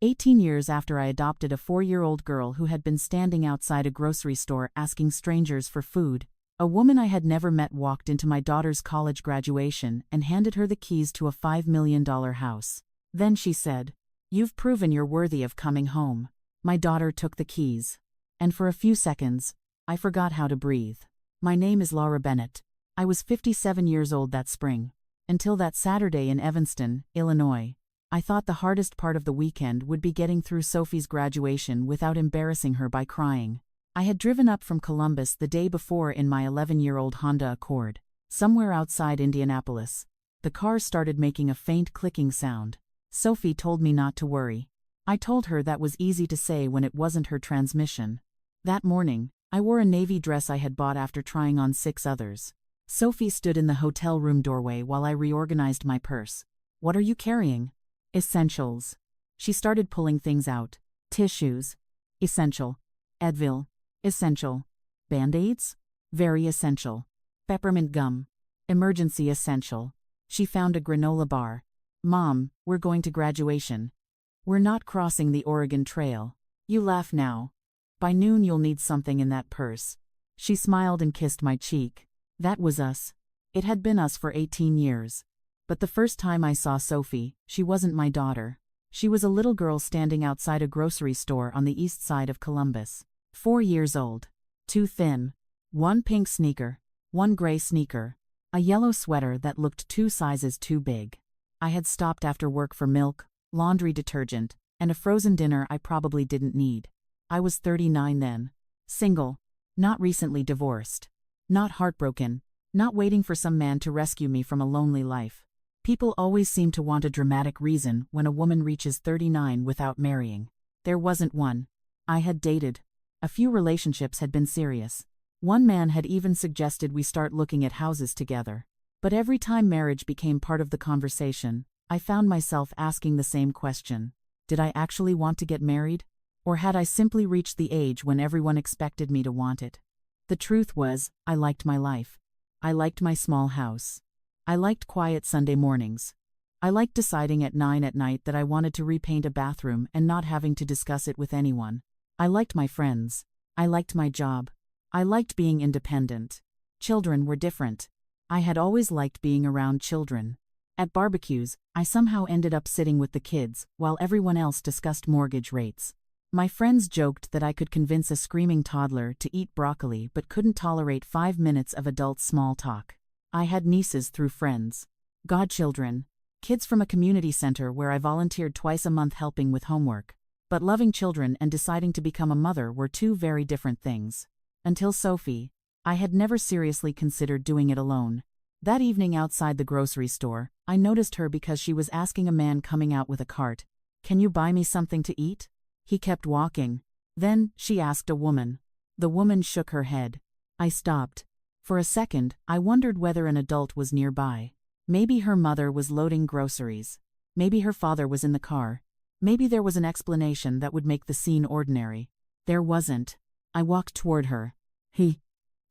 18 years after I adopted a 4-year-old girl who had been standing outside a grocery store asking strangers for food, a woman I had never met walked into my daughter's college graduation and handed her the keys to a $5 million house. Then she said, "You've proven you're worthy of coming home." My daughter took the keys. And for a few seconds, I forgot how to breathe. My name is Laura Bennett. I was 57 years old that spring. Until that Saturday in Evanston, Illinois, I thought the hardest part of the weekend would be getting through Sophie's graduation without embarrassing her by crying. I had driven up from Columbus the day before in my 11-year-old Honda Accord. Somewhere outside Indianapolis, the car started making a faint clicking sound. Sophie told me not to worry. I told her that was easy to say when it wasn't her transmission. That morning, I wore a navy dress I had bought after trying on 6 others. Sophie stood in the hotel room doorway while I reorganized my purse. "What are you carrying?" "Essentials." She started pulling things out. "Tissues. Essential. Advil. Essential. Band-Aids. Very essential. Peppermint gum. Emergency essential." She found a granola bar. "Mom, we're going to graduation. We're not crossing the Oregon Trail. You laugh now. By noon you'll need something in that purse." She smiled and kissed my cheek. That was us. It had been us for 18 years. But the first time I saw Sophie, she wasn't my daughter. She was a little girl standing outside a grocery store on the east side of Columbus. 4 years old. Too thin. 1 pink sneaker. 1 gray sneaker. A yellow sweater that looked 2 sizes too big. I had stopped after work for milk, laundry detergent, and a frozen dinner I probably didn't need. I was 39 then. Single. Not recently divorced. Not heartbroken. Not waiting for some man to rescue me from a lonely life. People always seem to want a dramatic reason when a woman reaches 39 without marrying. There wasn't one. I had dated. A few relationships had been serious. One man had even suggested we start looking at houses together. But every time marriage became part of the conversation, I found myself asking the same question. Did I actually want to get married? Or had I simply reached the age when everyone expected me to want it? The truth was, I liked my life. I liked my small house. I liked quiet Sunday mornings. I liked deciding at 9 at night that I wanted to repaint a bathroom and not having to discuss it with anyone. I liked my friends. I liked my job. I liked being independent. Children were different. I had always liked being around children. At barbecues, I somehow ended up sitting with the kids, while everyone else discussed mortgage rates. My friends joked that I could convince a screaming toddler to eat broccoli but couldn't tolerate 5 minutes of adult small talk. I had nieces through friends. Godchildren. Kids from a community center where I volunteered twice a month helping with homework. But loving children and deciding to become a mother were 2 very different things. Until Sophie, I had never seriously considered doing it alone. That evening outside the grocery store, I noticed her because she was asking a man coming out with a cart, "Can you buy me something to eat?" He kept walking. Then, she asked a woman. The woman shook her head. I stopped. For a second, I wondered whether an adult was nearby. Maybe her mother was loading groceries. Maybe her father was in the car. Maybe there was an explanation that would make the scene ordinary. There wasn't. I walked toward her.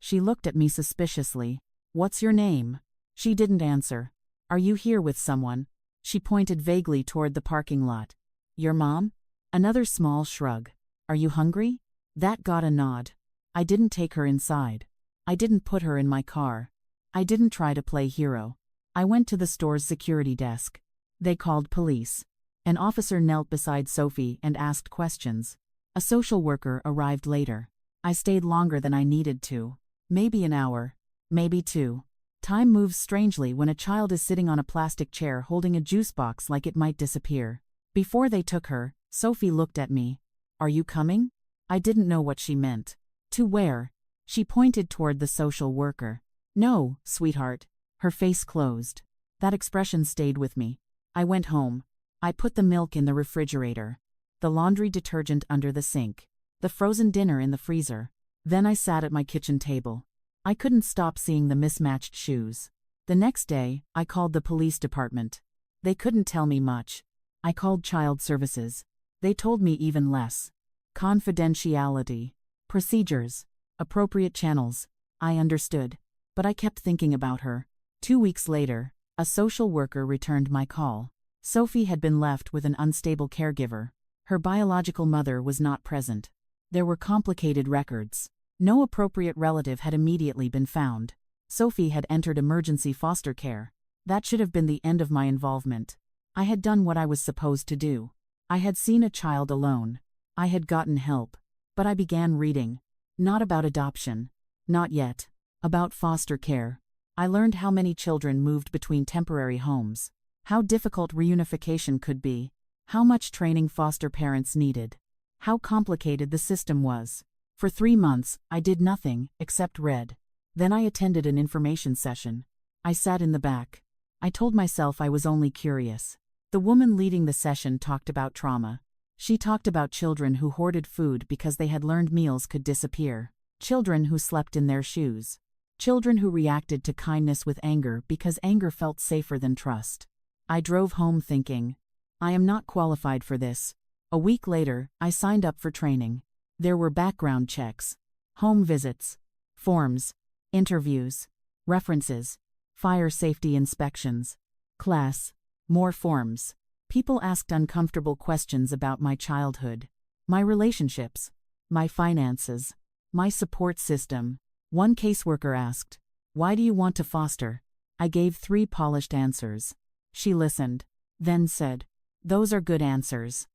She looked at me suspiciously. "What's your name?" She didn't answer. "Are you here with someone?" She pointed vaguely toward the parking lot. "Your mom?" Another small shrug. "Are you hungry?" That got a nod. I didn't take her inside. I didn't put her in my car. I didn't try to play hero. I went to the store's security desk. They called police. An officer knelt beside Sophie and asked questions. A social worker arrived later. I stayed longer than I needed to. Maybe an hour. Maybe 2. Time moves strangely when a child is sitting on a plastic chair holding a juice box like it might disappear. Before they took her, Sophie looked at me. "Are you coming?" I didn't know what she meant. "To where?" She pointed toward the social worker. "No, sweetheart." Her face closed. That expression stayed with me. I went home. I put the milk in the refrigerator. The laundry detergent under the sink. The frozen dinner in the freezer. Then I sat at my kitchen table. I couldn't stop seeing the mismatched shoes. The next day, I called the police department. They couldn't tell me much. I called child services. They told me even less. Confidentiality. Procedures. Appropriate channels. I understood. But I kept thinking about her. 2 weeks later, a social worker returned my call. Sophie had been left with an unstable caregiver. Her biological mother was not present. There were complicated records. No appropriate relative had immediately been found. Sophie had entered emergency foster care. That should have been the end of my involvement. I had done what I was supposed to do. I had seen a child alone. I had gotten help. But I began reading. Not about adoption. Not yet. About foster care. I learned how many children moved between temporary homes. How difficult reunification could be. How much training foster parents needed. How complicated the system was. For 3 months, I did nothing except read. Then I attended an information session. I sat in the back. I told myself I was only curious. The woman leading the session talked about trauma. She talked about children who hoarded food because they had learned meals could disappear. Children who slept in their shoes. Children who reacted to kindness with anger because anger felt safer than trust. I drove home thinking, I am not qualified for this. A week later, I signed up for training. There were background checks, home visits, forms, interviews, references, fire safety inspections, class, more forms. People asked uncomfortable questions about my childhood, my relationships, my finances, my support system. One caseworker asked, "Why do you want to foster?" I gave 3 polished answers. She listened, then said, "Those are good answers.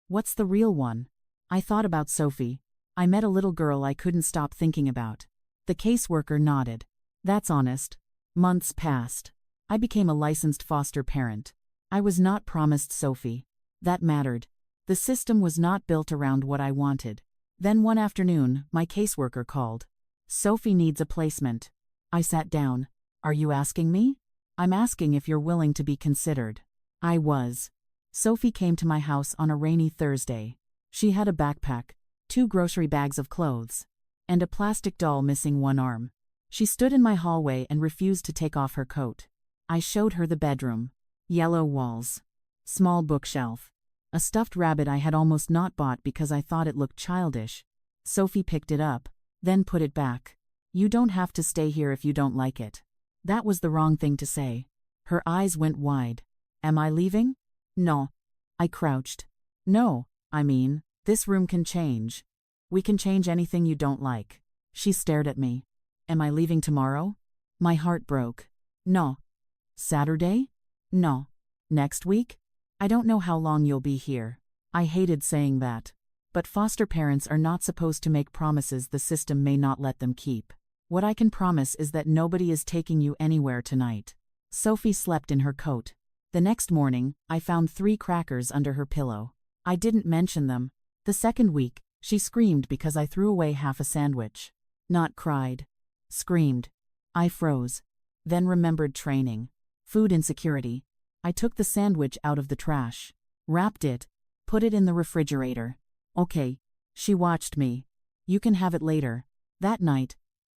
What's the real one?" I thought about Sophie. I met a little girl I couldn't stop thinking about. The caseworker nodded. That's honest. Months passed. I became a licensed foster parent. I was not promised Sophie. That mattered. The system was not built around what I wanted. Then one afternoon, my caseworker called. "Sophie needs a placement." I sat down. "Are you asking me?" "I'm asking if you're willing to be considered." I was. Sophie came to my house on a rainy Thursday. She had a backpack, 2 grocery bags of clothes, and a plastic doll missing one arm. She stood in my hallway and refused to take off her coat. I showed her the bedroom. Yellow walls. Small bookshelf. A stuffed rabbit I had almost not bought because I thought it looked childish. Sophie picked it up, then put it back. "You don't have to stay here if you don't like it." That was the wrong thing to say. Her eyes went wide. "Am I leaving?" "No." I crouched. "No, I mean, this room can change. We can change anything you don't like." She stared at me. "Am I leaving tomorrow?" My heart broke. "No." "Saturday?" "No." "Next week?" "I don't know how long you'll be here." I hated saying that. But foster parents are not supposed to make promises the system may not let them keep. What I can promise is that nobody is taking you anywhere tonight. Sophie slept in her coat. The next morning, I found 3 crackers under her pillow. I didn't mention them. The second week, she screamed because I threw away half a sandwich. Not cried. Screamed. I froze. Then remembered training. Food insecurity. I took the sandwich out of the trash. Wrapped it. Put it in the refrigerator. "Okay." She watched me. "You can have it later." That night,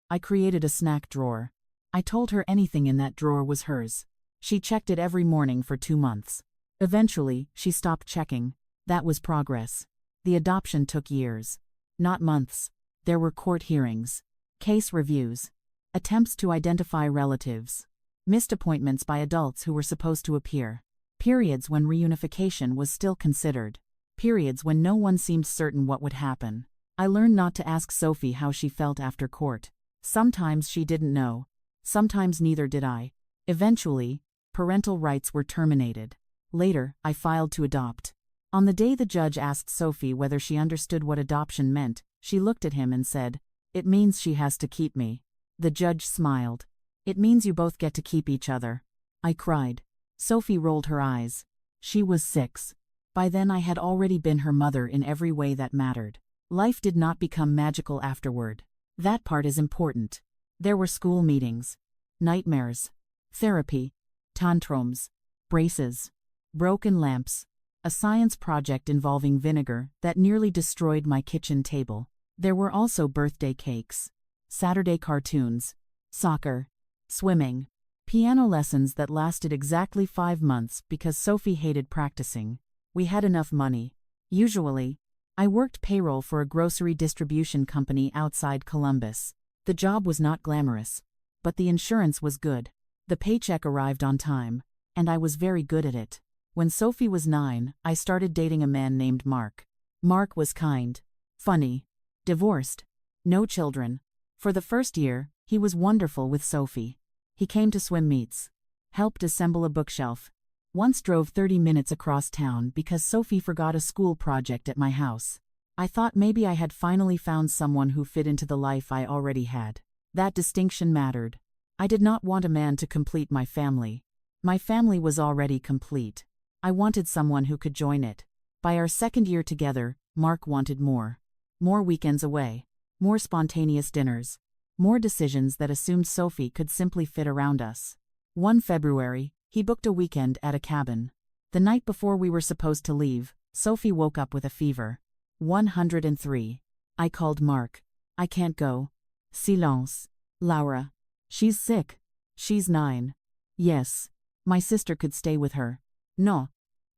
I created a snack drawer. I told her anything in that drawer was hers. She checked it every morning for 2 months. Eventually, she stopped checking. That was progress. The adoption took years. Not months. There were court hearings. Case reviews. Attempts to identify relatives. Missed appointments by adults who were supposed to appear. Periods when reunification was still considered. Periods when no one seemed certain what would happen. I learned not to ask Sophie how she felt after court. Sometimes she didn't know. Sometimes neither did I. Eventually, parental rights were terminated. Later, I filed to adopt. On the day the judge asked Sophie whether she understood what adoption meant, she looked at him and said, "It means she has to keep me." The judge smiled. "It means you both get to keep each other." I cried. Sophie rolled her eyes. She was 6. By then I had already been her mother in every way that mattered. Life did not become magical afterward. That part is important. There were school meetings, nightmares, therapy, tantrums, braces, broken lamps, a science project involving vinegar that nearly destroyed my kitchen table. There were also birthday cakes, Saturday cartoons, soccer, swimming, piano lessons that lasted exactly 5 months because Sophie hated practicing. We had enough money. Usually, I worked payroll for a grocery distribution company outside Columbus. The job was not glamorous, but the insurance was good. The paycheck arrived on time, and I was very good at it. When Sophie was 9, I started dating a man named Mark. Mark was kind. Funny. Divorced. No children. For the first year, he was wonderful with Sophie. He came to swim meets. Helped assemble a bookshelf. Once drove 30 minutes across town because Sophie forgot a school project at my house. I thought maybe I had finally found someone who fit into the life I already had. That distinction mattered. I did not want a man to complete my family. My family was already complete. I wanted someone who could join it. By our second year together, Mark wanted more. More weekends away. More spontaneous dinners. More decisions that assumed Sophie could simply fit around us. One February, he booked a weekend at a cabin. The night before we were supposed to leave, Sophie woke up with a fever. 103. I called Mark. I can't go. Silence. Laura. She's sick. She's 9. Yes. My sister could stay with her. No.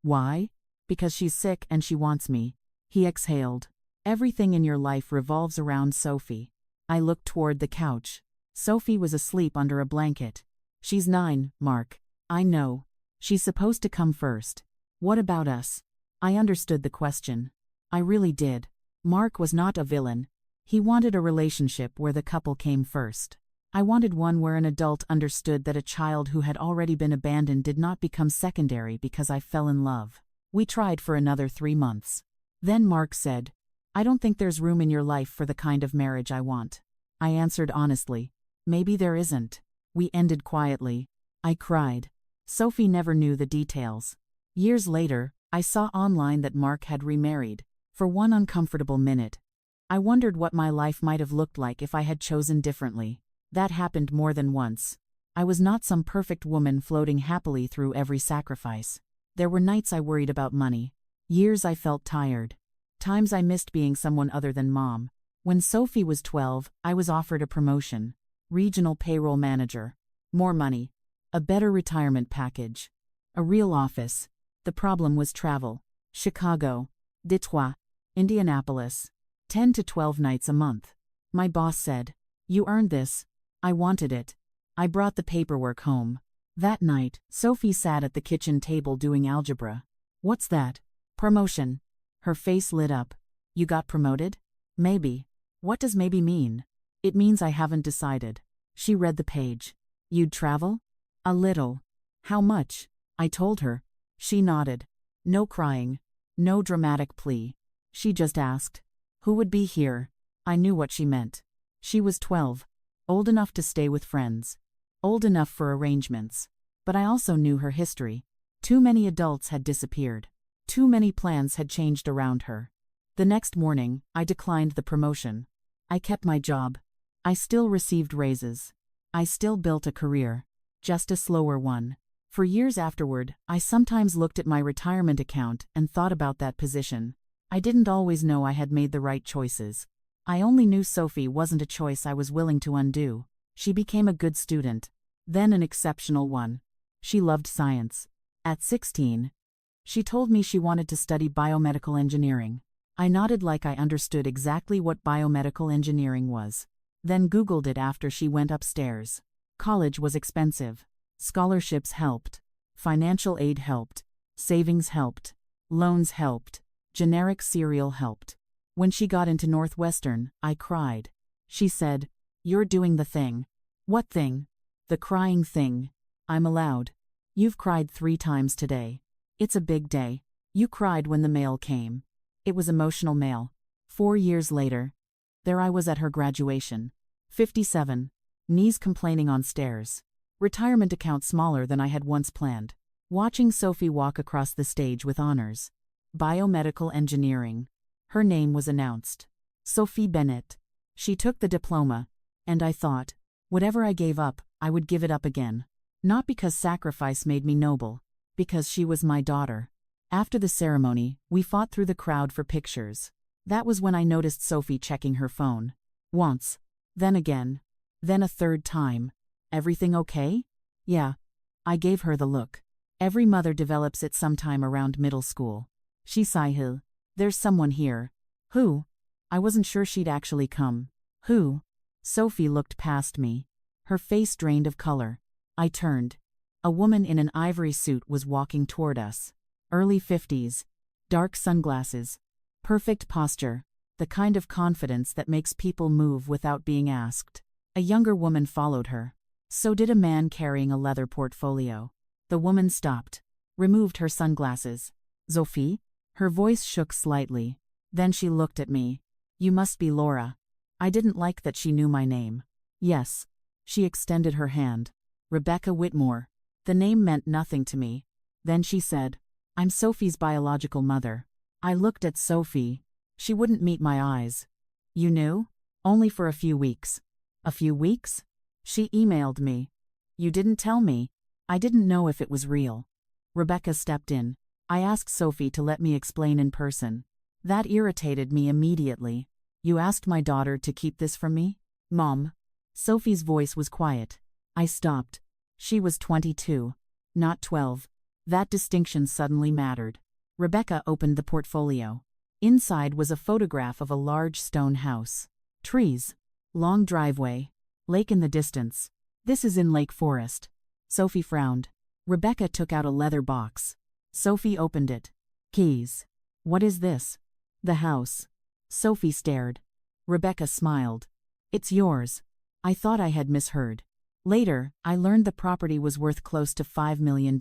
Why? Because she's sick and she wants me. He exhaled. Everything in your life revolves around Sophie. I looked toward the couch. Sophie was asleep under a blanket. She's 9, Mark. I know. She's supposed to come first. What about us? I understood the question. I really did. Mark was not a villain. He wanted a relationship where the couple came first. I wanted one where an adult understood that a child who had already been abandoned did not become secondary because I fell in love. We tried for another 3 months. Then Mark said, I don't think there's room in your life for the kind of marriage I want. I answered honestly, maybe there isn't. We ended quietly. I cried. Sophie never knew the details. Years later, I saw online that Mark had remarried. For one uncomfortable minute, I wondered what my life might have looked like if I had chosen differently. That happened more than once. I was not some perfect woman floating happily through every sacrifice. There were nights I worried about money. Years I felt tired. Times I missed being someone other than mom. When Sophie was 12, I was offered a promotion. Regional payroll manager. More money. A better retirement package. A real office. The problem was travel. Chicago. Detroit. Indianapolis. 10 to 12 nights a month. My boss said, you earned this. I wanted it. I brought the paperwork home. That night, Sophie sat at the kitchen table doing algebra. What's that? Promotion. Her face lit up. You got promoted? Maybe. What does maybe mean? It means I haven't decided. She read the page. You'd travel? A little. How much? I told her. She nodded. No crying. No dramatic plea. She just asked, who would be here? I knew what she meant. She was 12. Old enough to stay with friends. Old enough for arrangements. But I also knew her history. Too many adults had disappeared. Too many plans had changed around her. The next morning, I declined the promotion. I kept my job. I still received raises. I still built a career. Just a slower one. For years afterward, I sometimes looked at my retirement account and thought about that position. I didn't always know I had made the right choices. I only knew Sophie wasn't a choice I was willing to undo. She became a good student. Then an exceptional one. She loved science. At 16, she told me she wanted to study biomedical engineering. I nodded like I understood exactly what biomedical engineering was. Then Googled it after she went upstairs. College was expensive. Scholarships helped. Financial aid helped. Savings helped. Loans helped. Generic cereal helped. When she got into Northwestern, I cried. She said, you're doing the thing. What thing? The crying thing. I'm allowed. You've cried 3 times today. It's a big day. You cried when the mail came. It was emotional mail. 4 years later. There I was at her graduation. 57. Knees complaining on stairs. Retirement account smaller than I had once planned. Watching Sophie walk across the stage with honors. Biomedical engineering. Her name was announced. Sophie Bennett. She took the diploma. And I thought, whatever I gave up, I would give it up again. Not because sacrifice made me noble. Because she was my daughter. After the ceremony, we fought through the crowd for pictures. That was when I noticed Sophie checking her phone. Once. Then again. Then a third time. Everything okay? Yeah. I gave her the look. Every mother develops it sometime around middle school. She sighed. There's someone here. Who? I wasn't sure she'd actually come. Who? Sophie looked past me. Her face drained of color. I turned. A woman in an ivory suit was walking toward us. Early 50s. Dark sunglasses. Perfect posture. The kind of confidence that makes people move without being asked. A younger woman followed her. So did a man carrying a leather portfolio. The woman stopped. Removed her sunglasses. Sophie? Her voice shook slightly. Then she looked at me. You must be Laura. I didn't like that she knew my name. Yes. She extended her hand. Rebecca Whitmore. The name meant nothing to me. Then she said, I'm Sophie's biological mother. I looked at Sophie. She wouldn't meet my eyes. You knew? Only for a few weeks. A few weeks? She emailed me. You didn't tell me. I didn't know if it was real. Rebecca stepped in. I asked Sophie to let me explain in person. That irritated me immediately. You asked my daughter to keep this from me? Mom. Sophie's voice was quiet. I stopped. She was 22. Not 12. That distinction suddenly mattered. Rebecca opened the portfolio. Inside was a photograph of a large stone house. Trees. Long driveway. Lake in the distance. This is in Lake Forest. Sophie frowned. Rebecca took out a leather box. Sophie opened it. Keys. What is this? The house. Sophie stared. Rebecca smiled. It's yours. I thought I had misheard. Later, I learned the property was worth close to $5 million.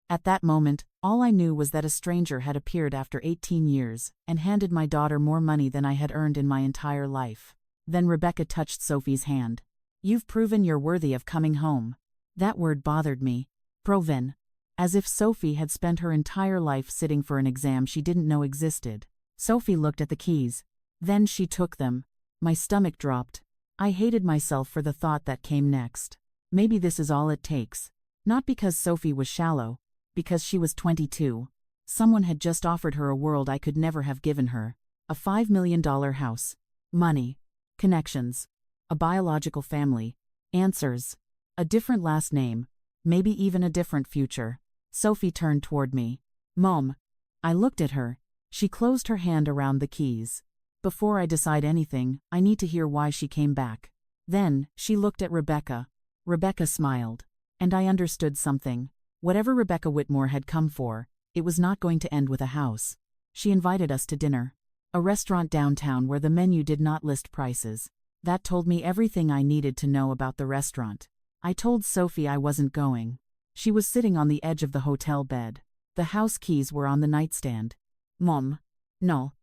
At that moment, all I knew was that a stranger had appeared after 18 years and handed my daughter more money than I had earned in my entire life. Then Rebecca touched Sophie's hand. You've proven you're worthy of coming home. That word bothered me. Proven. As if Sophie had spent her entire life sitting for an exam she didn't know existed. Sophie looked at the keys. Then she took them. My stomach dropped. I hated myself for the thought that came next. Maybe this is all it takes. Not because Sophie was shallow. Because she was 22. Someone had just offered her a world I could never have given her. A $5 million house. Money. Connections. A biological family. Answers. A different last name. Maybe even a different future. Sophie turned toward me. Mom. I looked at her. She closed her hand around the keys. Before I decide anything, I need to hear why she came back. Then, she looked at Rebecca. Rebecca smiled. And I understood something. Whatever Rebecca Whitmore had come for, it was not going to end with a house. She invited us to dinner. A restaurant downtown where the menu did not list prices. That told me everything I needed to know about the restaurant. I told Sophie I wasn't going. She was sitting on the edge of the hotel bed. The house keys were on the nightstand. Mom. No.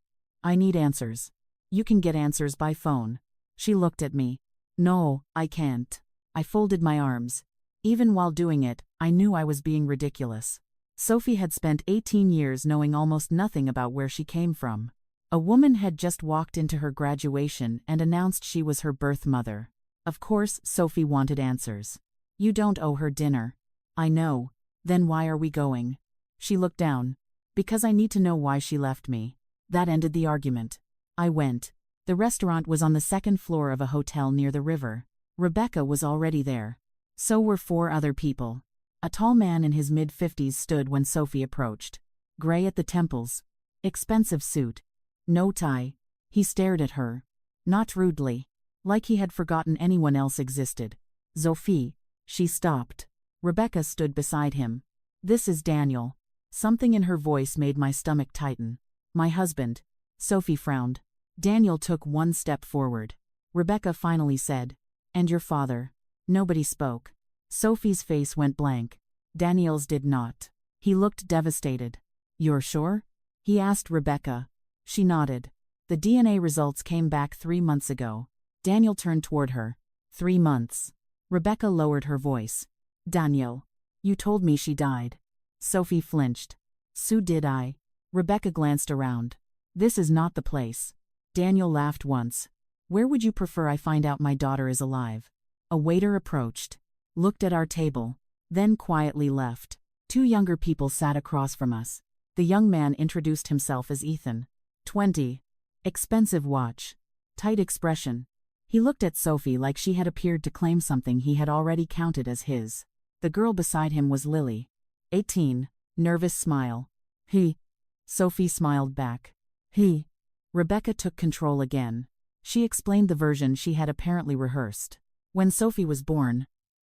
I need answers. You can get answers by phone. She looked at me. No, I can't. I folded my arms. Even while doing it, I knew I was being ridiculous. Sophie had spent 18 years knowing almost nothing about where she came from. A woman had just walked into her graduation and announced she was her birth mother. Of course, Sophie wanted answers. You don't owe her dinner. I know. Then why are we going? She looked down. Because I need to know why she left me. That ended the argument. I went. The restaurant was on the second floor of a hotel near the river. Rebecca was already there. So were 4 other people. A tall man in his mid-50s stood when Sophie approached. Gray at the temples. Expensive suit. No tie. He stared at her. Not rudely. Like he had forgotten anyone else existed. Sophie. She stopped. Rebecca stood beside him. This is Daniel. Something in her voice made my stomach tighten. My husband. Sophie frowned. Daniel took one step forward. Rebecca finally said, and your father. Nobody spoke. Sophie's face went blank. Daniel's did not. He looked devastated. You're sure? He asked Rebecca. She nodded. The DNA results came back 3 months ago. Daniel turned toward her. 3 months. Rebecca lowered her voice. Daniel. You told me she died. Sophie flinched. So did I. Rebecca glanced around. This is not the place. Daniel laughed once. Where would you prefer I find out my daughter is alive? A waiter approached. Looked at our table. Then quietly left. 2 younger people sat across from us. The young man introduced himself as Ethan. 20. Expensive watch. Tight expression. He looked at Sophie like she had appeared to claim something he had already counted as his. The girl beside him was Lily. 18. Nervous smile. He. Sophie smiled back. He. Rebecca took control again. She explained the version she had apparently rehearsed. When Sophie was born,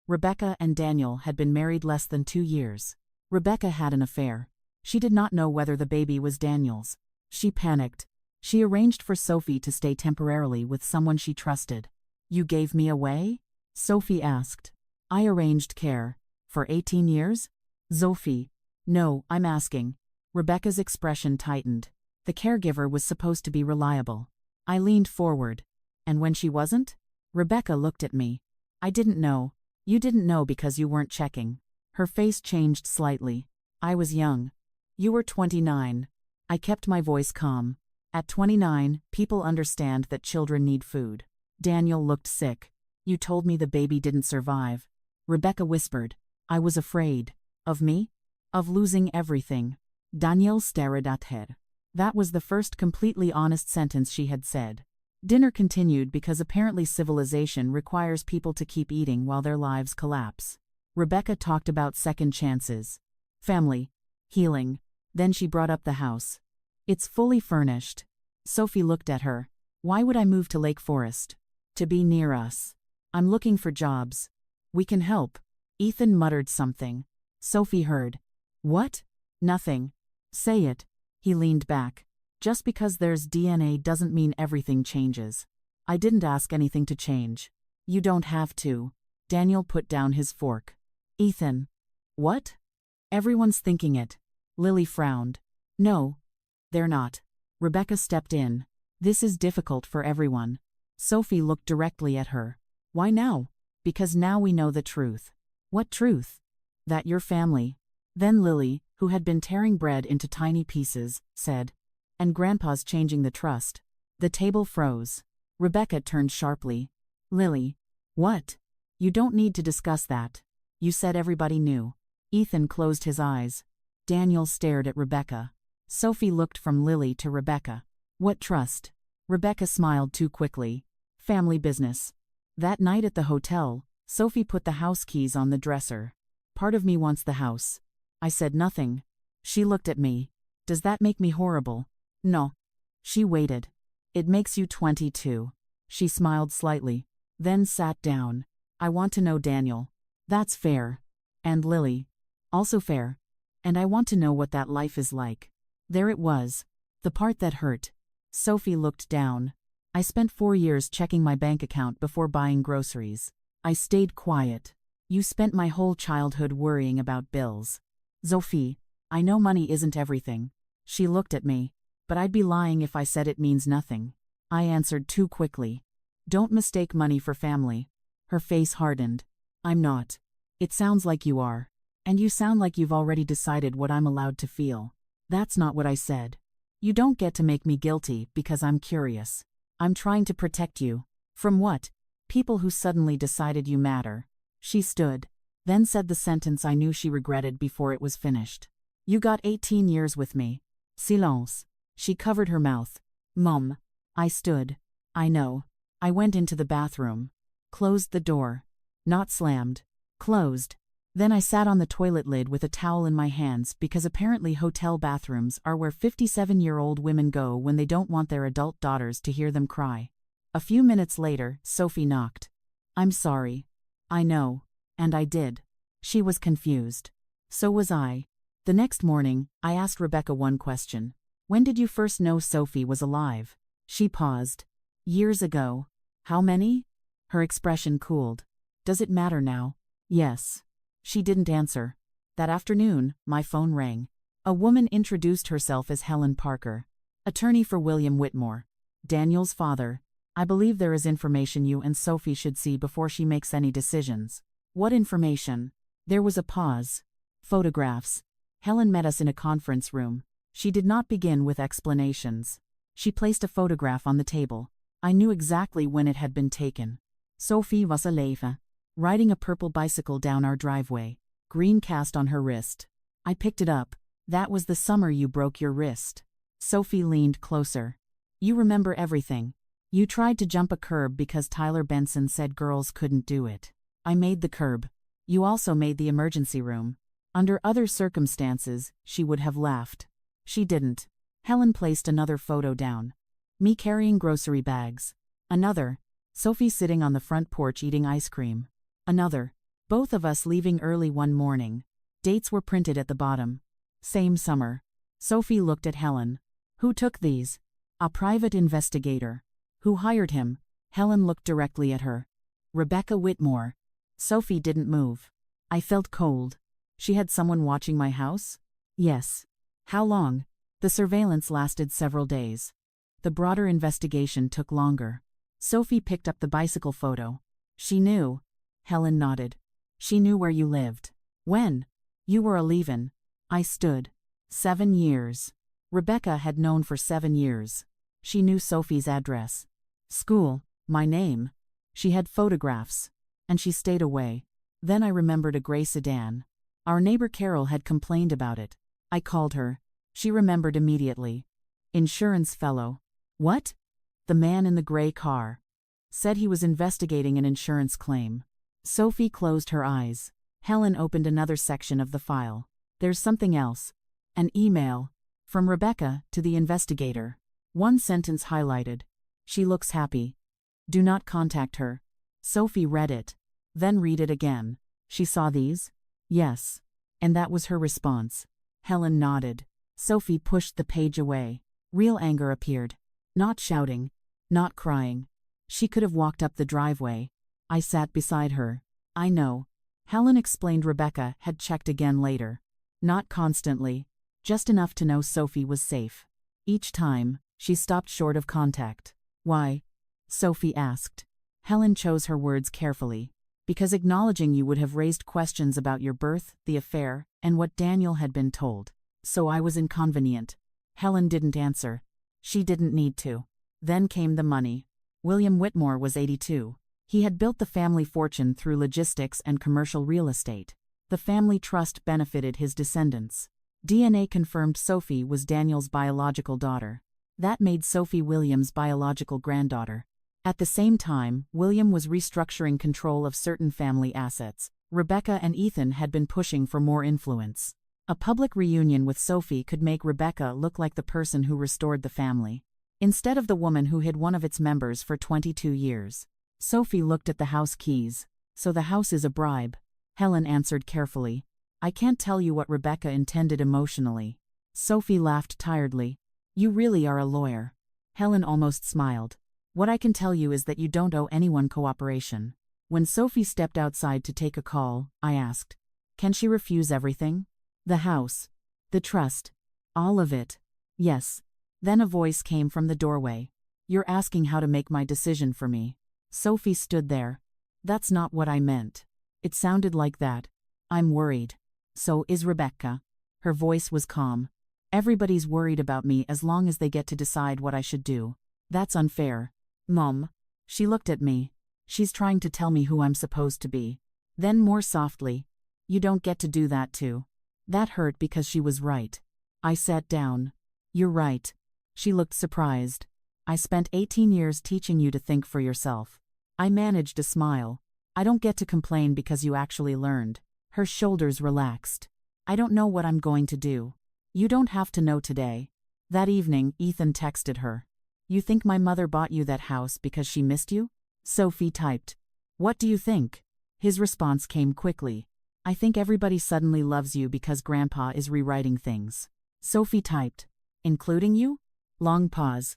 Rebecca and Daniel had been married less than 2 years. Rebecca had an affair. She did not know whether the baby was Daniel's. She panicked. She arranged for Sophie to stay temporarily with someone she trusted. You gave me away? Sophie asked. I arranged care. For 18 years? Sophie. No, I'm asking. Rebecca's expression tightened. The caregiver was supposed to be reliable. I leaned forward. And when she wasn't? Rebecca looked at me. I didn't know. You didn't know because you weren't checking. Her face changed slightly. I was young. You were 29. I kept my voice calm. At 29, people understand that children need food. Daniel looked sick. You told me the baby didn't survive. Rebecca whispered. I was afraid. Of me? Of losing everything. Daniel stared at her. That was the first completely honest sentence she had said. Dinner continued because apparently civilization requires people to keep eating while their lives collapse. Rebecca talked about second chances. Family. Healing. Then she brought up the house. It's fully furnished. Sophie looked at her. Why would I move to Lake Forest? To be near us. I'm looking for jobs. We can help. Ethan muttered something. Sophie heard. What? Nothing. Say it. He leaned back. Just because there's DNA doesn't mean everything changes. I didn't ask anything to change. You don't have to. Daniel put down his fork. Ethan. What? Everyone's thinking it. Lily frowned. No. They're not. Rebecca stepped in. This is difficult for everyone. Sophie looked directly at her. Why now? Because now we know the truth. What truth? That your family. Then Lily, who had been tearing bread into tiny pieces, said. And Grandpa's changing the trust. The table froze. Rebecca turned sharply. Lily. What? You don't need to discuss that. You said everybody knew. Ethan closed his eyes. Daniel stared at Rebecca. Sophie looked from Lily to Rebecca. What trust? Rebecca smiled too quickly. Family business. That night at the hotel, Sophie put the house keys on the dresser. Part of me wants the house. I said nothing. She looked at me. Does that make me horrible? No. She waited. It makes you 22. She smiled slightly. Then sat down. I want to know Daniel. That's fair. And Lily. Also fair. And I want to know what that life is like. There it was. The part that hurt. Sophie looked down. I spent 4 years checking my bank account before buying groceries. I stayed quiet. You spent my whole childhood worrying about bills. Sophie, I know money isn't everything. She looked at me. But I'd be lying if I said it means nothing. I answered too quickly. Don't mistake money for family. Her face hardened. I'm not. It sounds like you are. And you sound like you've already decided what I'm allowed to feel. That's not what I said. You don't get to make me guilty because I'm curious. I'm trying to protect you. From what? People who suddenly decided you matter. She stood. Then said the sentence I knew she regretted before it was finished. You got 18 years with me. Silence. She covered her mouth. Mom. I stood. I know. I went into the bathroom. Closed the door. Not slammed. Closed. Then I sat on the toilet lid with a towel in my hands because apparently hotel bathrooms are where 57-year-old women go when they don't want their adult daughters to hear them cry. A few minutes later, Sophie knocked. I'm sorry. I know. And I did. She was confused. So was I. The next morning, I asked Rebecca one question. When did you first know Sophie was alive? She paused. Years ago. How many? Her expression cooled. Does it matter now? Yes. She didn't answer. That afternoon, my phone rang. A woman introduced herself as Helen Parker, attorney for William Whitmore, Daniel's father. I believe there is information you and Sophie should see before she makes any decisions. What information? There was a pause. Photographs. Helen met us in a conference room. She did not begin with explanations. She placed a photograph on the table. I knew exactly when it had been taken. Sophie was alive, riding a purple bicycle down our driveway, green cast on her wrist. I picked it up. That was the summer you broke your wrist. Sophie leaned closer. You remember everything. You tried to jump a curb because Tyler Benson said girls couldn't do it. I made the curb. You also made the emergency room. Under other circumstances, she would have laughed. She didn't. Helen placed another photo down. Me carrying grocery bags. Another. Sophie sitting on the front porch eating ice cream. Another. Both of us leaving early one morning. Dates were printed at the bottom. Same summer. Sophie looked at Helen. Who took these? A private investigator. Who hired him? Helen looked directly at her. Rebecca Whitmore. Sophie didn't move. I felt cold. She had someone watching my house? Yes. How long? The surveillance lasted several days. The broader investigation took longer. Sophie picked up the bicycle photo. She knew. Helen nodded. She knew where you lived. When? You were a leave-in. I stood. 7 years. Rebecca had known for 7 years. She knew Sophie's address. School, my name. She had photographs. And she stayed away. Then I remembered a gray sedan. Our neighbor Carol had complained about it. I called her. She remembered immediately. Insurance fellow. What? The man in the gray car. Said he was investigating an insurance claim. Sophie closed her eyes. Helen opened another section of the file. There's something else. An email. From Rebecca to the investigator. One sentence highlighted. She looks happy. Do not contact her. Sophie read it. Then read it again. She saw these? Yes. And that was her response. Helen nodded. Sophie pushed the page away. Real anger appeared. Not shouting. Not crying. She could have walked up the driveway. I sat beside her. I know. Helen explained Rebecca had checked again later. Not constantly. Just enough to know Sophie was safe. Each time, she stopped short of contact. Why? Sophie asked. Helen chose her words carefully. Because acknowledging you would have raised questions about your birth, the affair, and what Daniel had been told. So I was inconvenient. Helen didn't answer. She didn't need to. Then came the money. William Whitmore was 82. He had built the family fortune through logistics and commercial real estate. The family trust benefited his descendants. DNA confirmed Sophie was Daniel's biological daughter. That made Sophie William's biological granddaughter. At the same time, William was restructuring control of certain family assets. Rebecca and Ethan had been pushing for more influence. A public reunion with Sophie could make Rebecca look like the person who restored the family, instead of the woman who hid one of its members for 22 years. Sophie looked at the house keys. So the house is a bribe. Helen answered carefully. I can't tell you what Rebecca intended emotionally. Sophie laughed tiredly. You really are a lawyer. Helen almost smiled. What I can tell you is that you don't owe anyone cooperation. When Sophie stepped outside to take a call, I asked, can she refuse everything? The house. The trust. All of it. Yes. Then a voice came from the doorway. You're asking how to make my decision for me. Sophie stood there. That's not what I meant. It sounded like that. I'm worried. So is Rebecca. Her voice was calm. Everybody's worried about me as long as they get to decide what I should do. That's unfair. Mom. She looked at me. She's trying to tell me who I'm supposed to be. Then more softly. You don't get to do that too. That hurt because she was right. I sat down. You're right. She looked surprised. I spent 18 years teaching you to think for yourself. I managed a smile. I don't get to complain because you actually learned. Her shoulders relaxed. I don't know what I'm going to do. You don't have to know today. That evening, Ethan texted her. You think my mother bought you that house because she missed you? Sophie typed. What do you think? His response came quickly. I think everybody suddenly loves you because Grandpa is rewriting things. Sophie typed. Including you? Long pause.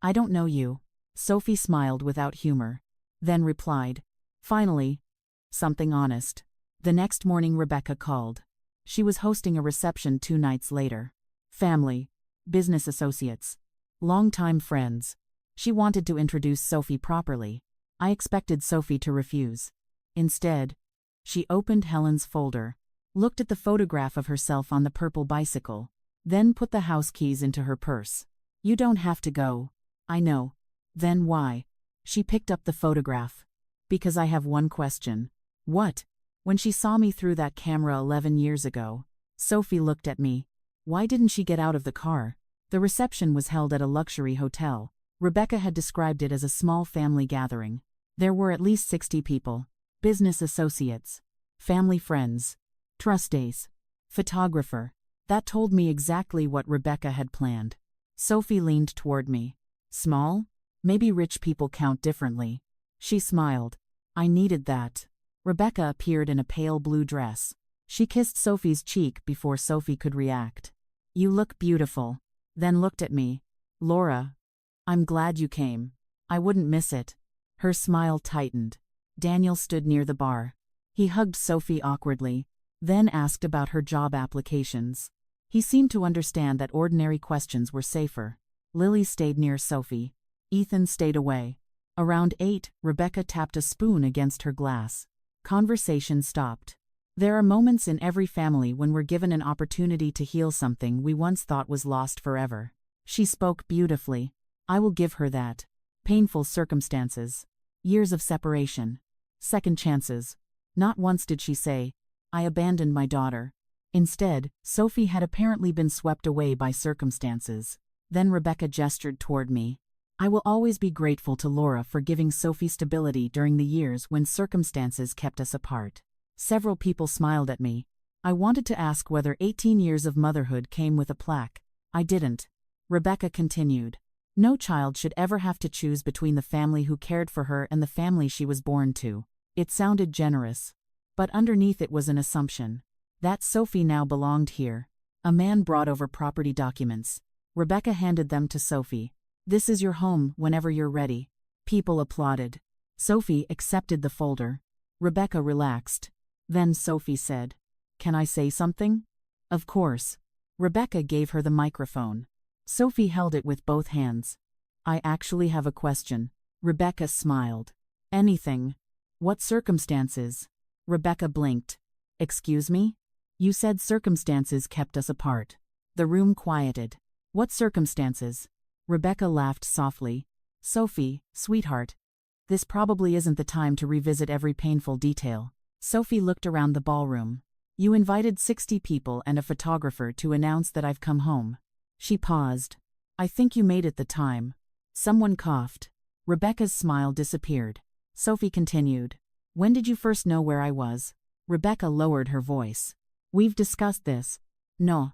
I don't know you. Sophie smiled without humor. Then replied. Finally. Something honest. The next morning Rebecca called. She was hosting a reception 2 nights later. Family. Business associates. Longtime friends. She wanted to introduce Sophie properly. I expected Sophie to refuse. Instead, she opened Helen's folder, looked at the photograph of herself on the purple bicycle, then put the house keys into her purse. You don't have to go. I know. Then why? She picked up the photograph. Because I have one question. What? When she saw me through that camera 11 years ago, Sophie looked at me. Why didn't she get out of the car? The reception was held at a luxury hotel. Rebecca had described it as a small family gathering. There were at least 60 people. Business associates. Family friends. Trustees. Photographer. That told me exactly what Rebecca had planned. Sophie leaned toward me. Small? Maybe rich people count differently. She smiled. I needed that. Rebecca appeared in a pale blue dress. She kissed Sophie's cheek before Sophie could react. You look beautiful. then looked at me. Laura, I'm glad you came. I wouldn't miss it. Her smile tightened. Daniel stood near the bar. He hugged Sophie awkwardly, then asked about her job applications. He seemed to understand that ordinary questions were safer. Lily stayed near Sophie. Ethan stayed away. Around 8, Rebecca tapped a spoon against her glass. Conversation stopped. There are moments in every family when we're given an opportunity to heal something we once thought was lost forever. She spoke beautifully. I will give her that. Painful circumstances. Years of separation. Second chances. Not once did she say, I abandoned my daughter. Instead, Sophie had apparently been swept away by circumstances. Then Rebecca gestured toward me. I will always be grateful to Laura for giving Sophie stability during the years when circumstances kept us apart. Several people smiled at me. I wanted to ask whether 18 years of motherhood came with a plaque. I didn't. Rebecca continued. No child should ever have to choose between the family who cared for her and the family she was born to. It sounded generous. But underneath it was an assumption. That Sophie now belonged here. A man brought over property documents. Rebecca handed them to Sophie. This is your home whenever you're ready. People applauded. Sophie accepted the folder. Rebecca relaxed. Then Sophie said, Can I say something? Of course. Rebecca gave her the microphone. Sophie held it with both hands. I actually have a question. Rebecca smiled. Anything. What circumstances? Rebecca blinked. Excuse me? You said circumstances kept us apart. The room quieted. What circumstances? Rebecca laughed softly. Sophie, sweetheart. This probably isn't the time to revisit every painful detail. Sophie looked around the ballroom. You invited 60 people and a photographer to announce that I've come home. She paused. I think you made it the time. Someone coughed. Rebecca's smile disappeared. Sophie continued. When did you first know where I was? Rebecca lowered her voice. We've discussed this. No.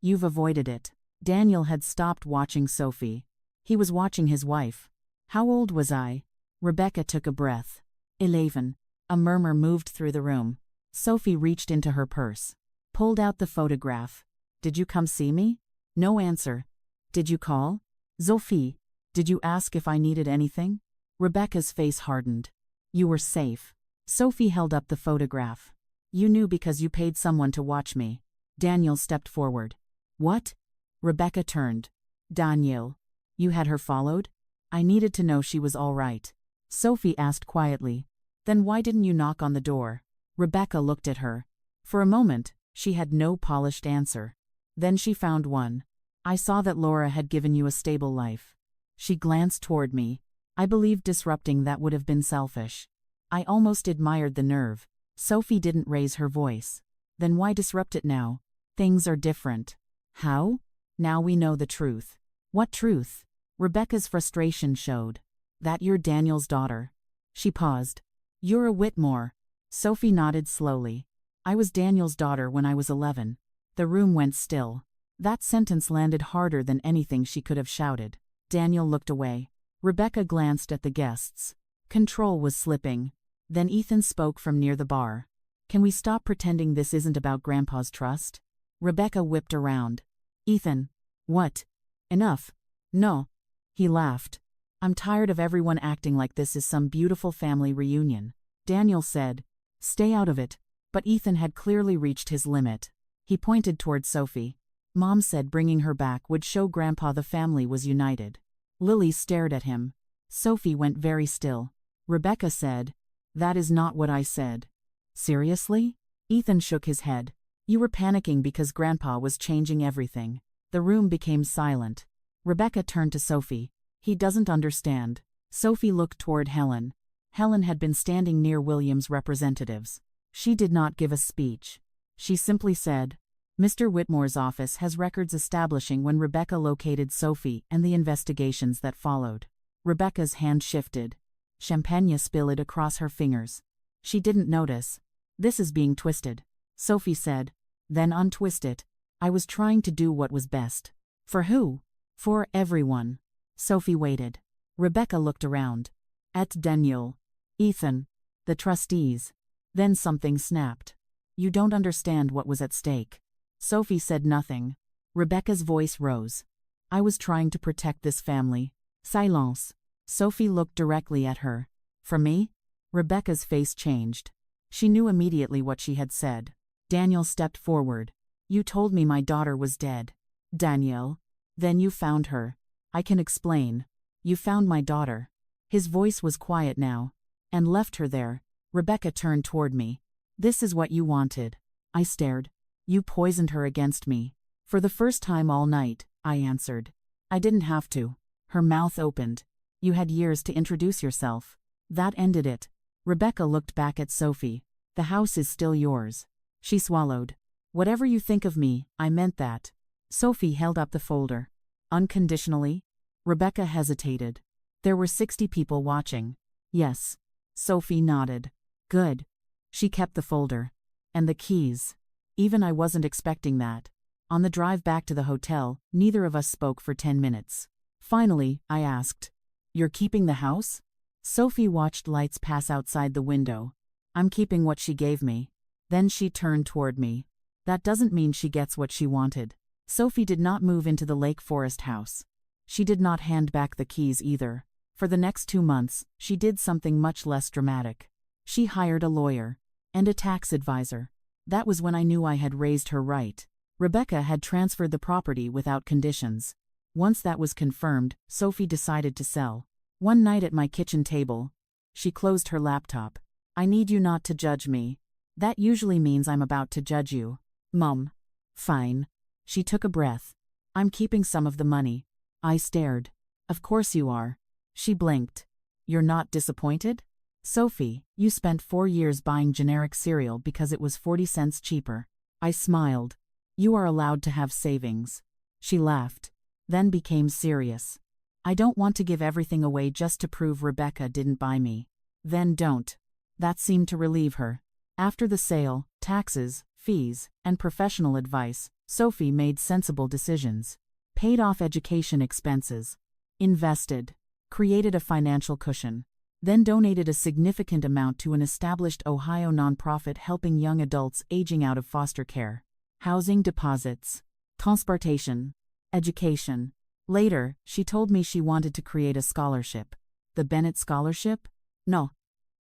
You've avoided it. Daniel had stopped watching Sophie. He was watching his wife. How old was I? Rebecca took a breath. 11. A murmur moved through the room. Sophie reached into her purse. Pulled out the photograph. Did you come see me? No answer. Did you call? Sophie, did you ask if I needed anything? Rebecca's face hardened. You were safe. Sophie held up the photograph. You knew because you paid someone to watch me. Daniel stepped forward. What? Rebecca turned. Daniel. You had her followed? I needed to know she was all right. Sophie asked quietly. Then why didn't you knock on the door? Rebecca looked at her. For a moment, she had no polished answer. Then she found one. I saw that Laura had given you a stable life. She glanced toward me. I believed disrupting that would have been selfish. I almost admired the nerve. Sophie didn't raise her voice. Then why disrupt it now? Things are different. How? Now we know the truth. What truth? Rebecca's frustration showed. That you're Daniel's daughter. She paused. You're a Whitmore. Sophie nodded slowly. I was Daniel's daughter when I was 11. The room went still. That sentence landed harder than anything she could have shouted. Daniel looked away. Rebecca glanced at the guests. Control was slipping. Then Ethan spoke from near the bar. Can we stop pretending this isn't about Grandpa's trust? Rebecca whipped around. Ethan. What? Enough. No. He laughed. I'm tired of everyone acting like this is some beautiful family reunion. Daniel said. Stay out of it. But Ethan had clearly reached his limit. He pointed toward Sophie. Mom said bringing her back would show Grandpa the family was united. Lily stared at him. Sophie went very still. Rebecca said, That is not what I said. Seriously? Ethan shook his head. You were panicking because Grandpa was changing everything. The room became silent. Rebecca turned to Sophie. He doesn't understand. Sophie looked toward Helen. Helen had been standing near William's representatives. She did not give a speech. She simply said, Mr. Whitmore's office has records establishing when Rebecca located Sophie and the investigations that followed. Rebecca's hand shifted. Champagne spilled across her fingers. She didn't notice. This is being twisted. Sophie said. Then untwist it. I was trying to do what was best. For who? For everyone. Sophie waited. Rebecca looked around. At Daniel. Ethan. The trustees. Then something snapped. You don't understand what was at stake. Sophie said nothing. Rebecca's voice rose. I was trying to protect this family. Silence. Sophie looked directly at her. For me? Rebecca's face changed. She knew immediately what she had said. Daniel stepped forward. You told me my daughter was dead. Daniel. Then you found her. I can explain. You found my daughter. His voice was quiet now. And left her there. Rebecca turned toward me. This is what you wanted. I stared. You poisoned her against me. For the first time all night, I answered. I didn't have to. Her mouth opened. You had years to introduce yourself. That ended it. Rebecca looked back at Sophie. The house is still yours. She swallowed. Whatever you think of me, I meant that. Sophie held up the folder. Unconditionally? Rebecca hesitated. There were 60 people watching. Yes. Sophie nodded. Good. She kept the folder. And the keys. Even I wasn't expecting that. On the drive back to the hotel, neither of us spoke for 10 minutes. Finally, I asked. You're keeping the house? Sophie watched lights pass outside the window. I'm keeping what she gave me. Then she turned toward me. That doesn't mean she gets what she wanted. Sophie did not move into the Lake Forest house. She did not hand back the keys either. For the next 2 months, she did something much less dramatic. She hired a lawyer. And a tax advisor. That was when I knew I had raised her right. Rebecca had transferred the property without conditions. Once that was confirmed, Sophie decided to sell. One night at my kitchen table, she closed her laptop. I need you not to judge me. That usually means I'm about to judge you. Mom. Fine. She took a breath. I'm keeping some of the money. I stared. Of course you are. She blinked. You're not disappointed? Sophie, you spent 4 years buying generic cereal because it was 40 cents cheaper. I smiled. You are allowed to have savings. She laughed. Then became serious. I don't want to give everything away just to prove Rebecca didn't buy me. Then don't. That seemed to relieve her. After the sale, taxes, fees, and professional advice, Sophie made sensible decisions. Paid off education expenses. Invested. Created a financial cushion. Then donated a significant amount to an established Ohio nonprofit helping young adults aging out of foster care. Housing deposits. Transportation. Education. Later, she told me she wanted to create a scholarship. The Bennett Scholarship? No.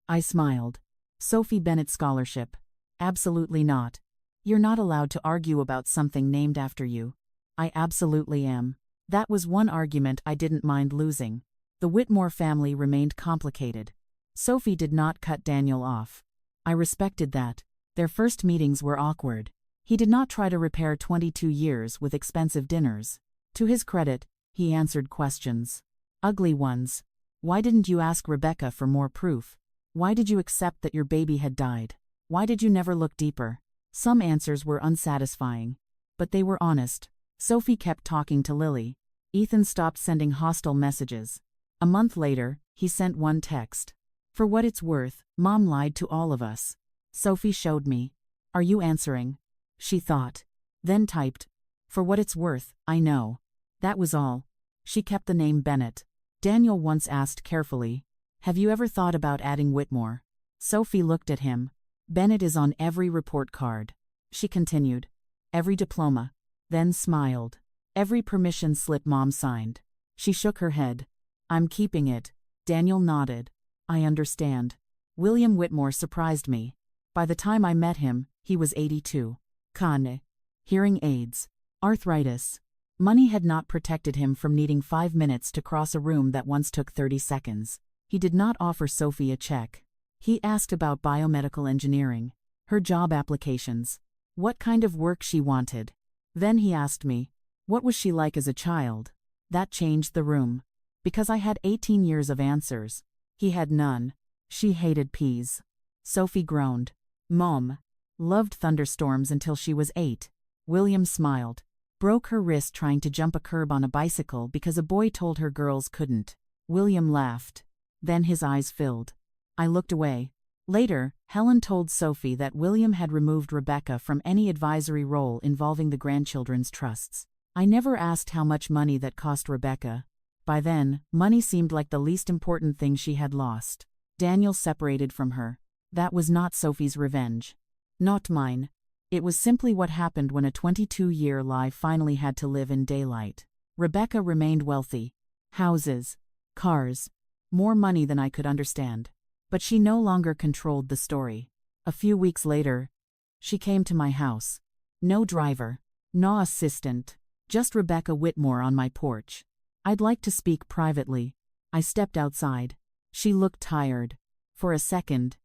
I smiled. Sophie Bennett Scholarship. Absolutely not. You're not allowed to argue about something named after you. I absolutely am. That was one argument I didn't mind losing. The Whitmore family remained complicated. Sophie did not cut Daniel off. I respected that. Their first meetings were awkward. He did not try to repair 22 years with expensive dinners. To his credit, he answered questions. Ugly ones. Why didn't you ask Rebecca for more proof? Why did you accept that your baby had died? Why did you never look deeper? Some answers were unsatisfying. But they were honest. Sophie kept talking to Lily. Ethan stopped sending hostile messages. A month later, he sent one text. For what it's worth, Mom lied to all of us. Sophie showed me. Are you answering? She thought. Then typed. For what it's worth, I know. That was all. She kept the name Bennett. Daniel once asked carefully, have you ever thought about adding Whitmore? Sophie looked at him. Bennett is on every report card. She continued. Every diploma. Then smiled. Every permission slip Mom signed. She shook her head. I'm keeping it. Daniel nodded. I understand. William Whitmore surprised me. By the time I met him, he was 82. Kane. Hearing aids. Arthritis. Money had not protected him from needing 5 minutes to cross a room that once took 30 seconds. He did not offer Sophie a check. He asked about biomedical engineering, her job applications, what kind of work she wanted. Then he asked me, what was she like as a child? That changed the room. Because I had 18 years of answers. He had none. She hated peas. Sophie groaned. Mom. Loved thunderstorms until she was 8. William smiled. Broke her wrist trying to jump a curb on a bicycle because a boy told her girls couldn't. William laughed. Then his eyes filled. I looked away. Later, Helen told Sophie that William had removed Rebecca from any advisory role involving the grandchildren's trusts. I never asked how much money that cost Rebecca. By then, money seemed like the least important thing she had lost. Daniel separated from her. That was not Sophie's revenge. Not mine. It was simply what happened when a 22-year lie finally had to live in daylight. Rebecca remained wealthy. Houses, cars, more money than I could understand. But she no longer controlled the story. A few weeks later, she came to my house. No driver, no assistant, just Rebecca Whitmore on my porch. "I'd like to speak privately." I stepped outside. She looked tired. For a second,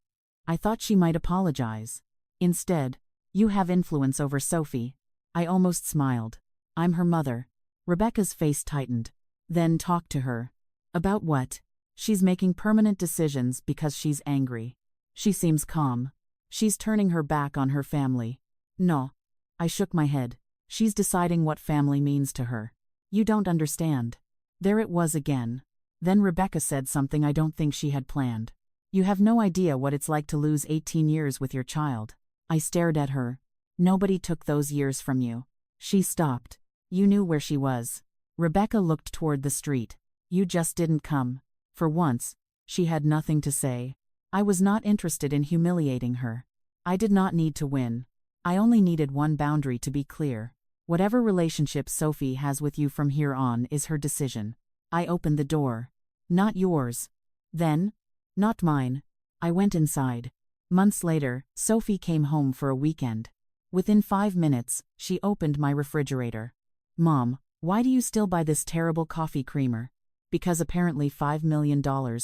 I thought she might apologize. Instead, "You have influence over Sophie." I almost smiled. "I'm her mother." Rebecca's face tightened. "Then talk to her." "About what?" "She's making permanent decisions because she's angry. She seems calm. She's turning her back on her family." "No." I shook my head. "She's deciding what family means to her." "You don't understand." There it was again. Then Rebecca said something I don't think she had planned. "You have no idea what it's like to lose 18 years with your child." I stared at her. "Nobody took those years from you." She stopped. "You knew where she was." Rebecca looked toward the street. "You just didn't come." For once, she had nothing to say. I was not interested in humiliating her. I did not need to win. I only needed one boundary to be clear. Whatever relationship Sophie has with you from here on is her decision. I opened the door. "Not yours." "Then?" "Not mine." I went inside. Months later, Sophie came home for a weekend. Within 5 minutes, she opened my refrigerator. "Mom, why do you still buy this terrible coffee creamer?" "Because apparently $5 million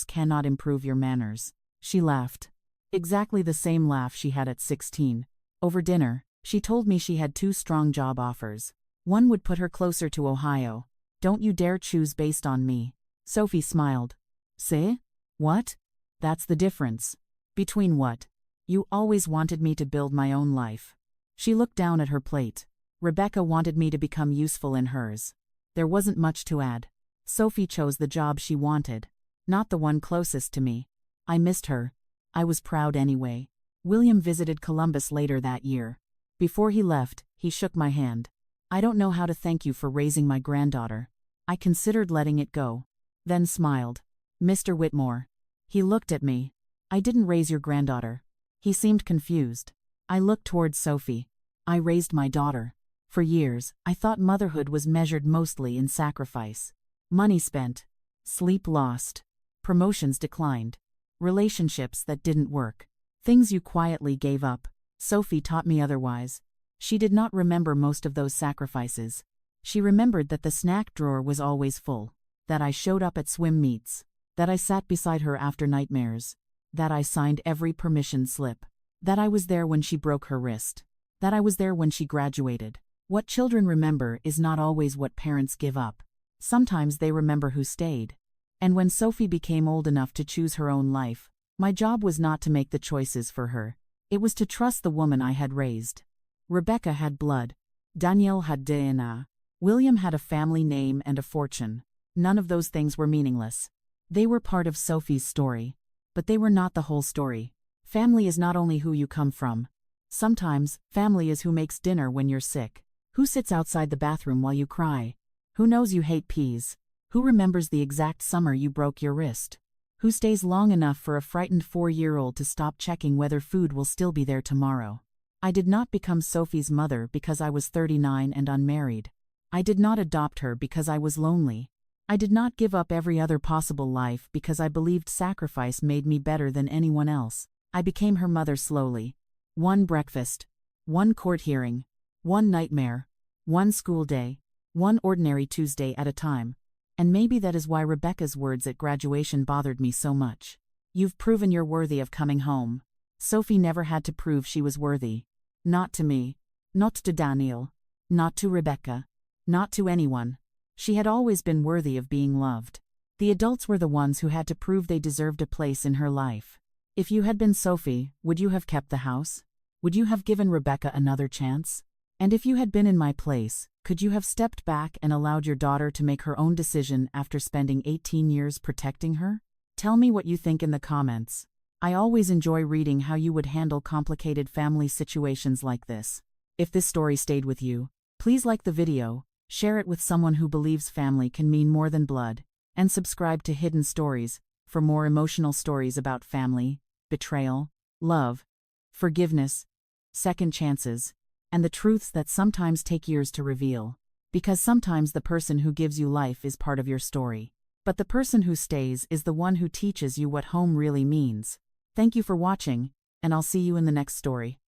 cannot improve your manners." She laughed. Exactly the same laugh she had at 16. Over dinner, she told me she had 2 strong job offers. One would put her closer to Ohio. "Don't you dare choose based on me." Sophie smiled. "Say? What?" "That's the difference." "Between what?" "You always wanted me to build my own life." She looked down at her plate. Rebecca wanted me to become useful in hers. There wasn't much to add. Sophie chose the job she wanted, not the one closest to me. I missed her. I was proud anyway. William visited Columbus later that year. Before he left, he shook my hand. "I don't know how to thank you for raising my granddaughter." I considered letting it go, then smiled. "Mr. Whitmore." He looked at me. "I didn't raise your granddaughter." He seemed confused. I looked towards Sophie. "I raised my daughter." For years, I thought motherhood was measured mostly in sacrifice. Money spent, sleep lost, promotions declined, relationships that didn't work, things you quietly gave up. Sophie taught me otherwise. She did not remember most of those sacrifices. She remembered that the snack drawer was always full, that I showed up at swim meets, that I sat beside her after nightmares, that I signed every permission slip, that I was there when she broke her wrist, that I was there when she graduated. What children remember is not always what parents give up. Sometimes they remember who stayed. And when Sophie became old enough to choose her own life, my job was not to make the choices for her. It was to trust the woman I had raised. Rebecca had blood. Danielle had DNA. William had a family name and a fortune. None of those things were meaningless. They were part of Sophie's story. But they were not the whole story. Family is not only who you come from. Sometimes, family is who makes dinner when you're sick. Who sits outside the bathroom while you cry? Who knows you hate peas? Who remembers the exact summer you broke your wrist? Who stays long enough for a frightened 4-year-old to stop checking whether food will still be there tomorrow? I did not become Sophie's mother because I was 39 and unmarried. I did not adopt her because I was lonely. I did not give up every other possible life because I believed sacrifice made me better than anyone else. I became her mother slowly. One breakfast, one court hearing, one nightmare, one school day, one ordinary Tuesday at a time. And maybe that is why Rebecca's words at graduation bothered me so much. "You've proven you're worthy of coming home." Sophie never had to prove she was worthy. Not to me. Not to Daniel. Not to Rebecca. Not to anyone. She had always been worthy of being loved. The adults were the ones who had to prove they deserved a place in her life. If you had been Sophie, would you have kept the house? Would you have given Rebecca another chance? And if you had been in my place, could you have stepped back and allowed your daughter to make her own decision after spending 18 years protecting her? Tell me what you think in the comments. I always enjoy reading how you would handle complicated family situations like this. If this story stayed with you, please like the video, share it with someone who believes family can mean more than blood, and subscribe to Hidden Stories for more emotional stories about family, betrayal, love, forgiveness, second chances, and the truths that sometimes take years to reveal. Because sometimes the person who gives you life is part of your story. But the person who stays is the one who teaches you what home really means. Thank you for watching, and I'll see you in the next story.